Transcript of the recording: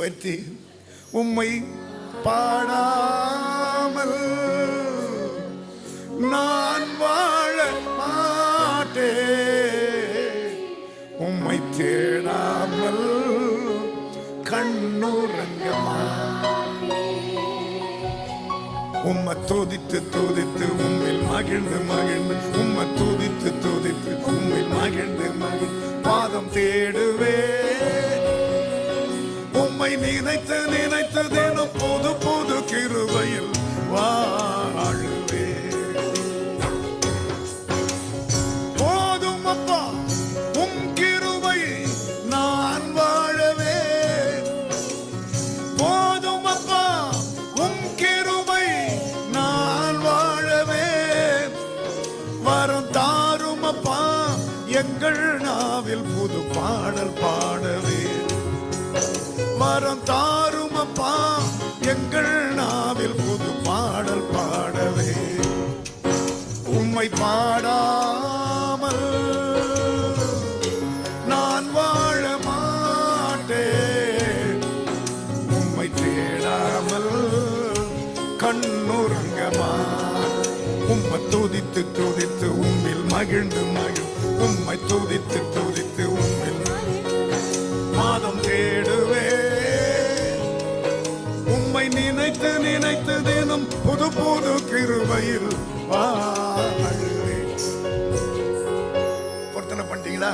உயர்த்தி உம்மை பாடாமல் நான் வாழ மாட்டேன், உம்மை தேடாமல் கண்ணுறங்க உம்மை துதித்து துதித்து உம்மில் மகிழ்ந்து மகிழ்ந்து உம்மை துதித்து துதித்து உம்மில் மகிழ்ந்து மகிழ்ந்து பாதம் தேடுவே உம்மை நினைத்து நினைத்து தினம் புது புது கிருபையில் வாழுவே. போதும் அப்பா உம் கிருபை நான் வாழவே, போதும் அப்பா உம் கிருபை நான் வாழவே. வரம் தாரும் அப்பா எங்கள் நாவில் புது பாடல் பாடவே, வரம் தாரும் அப்பா எங்கள் நாவில் புது பாடல் பாடவே. உம்மை பாடாமல் நான் வாழ மாட்டேன், உம்மை தேடாமல் கண்ணுறங்கமா. உம்மை துதித்து துதித்து உம்மில் மகிழ்ந்து மகிழ் உம்மை துதித்து துதித்து உம்மில் மாதம் தேடுவே. உம்மை நினைத்து நினைத்து தினம் புது புது கிருபையில் வாழுவே. பொருத்தனை பண்ணிட்டீங்களா?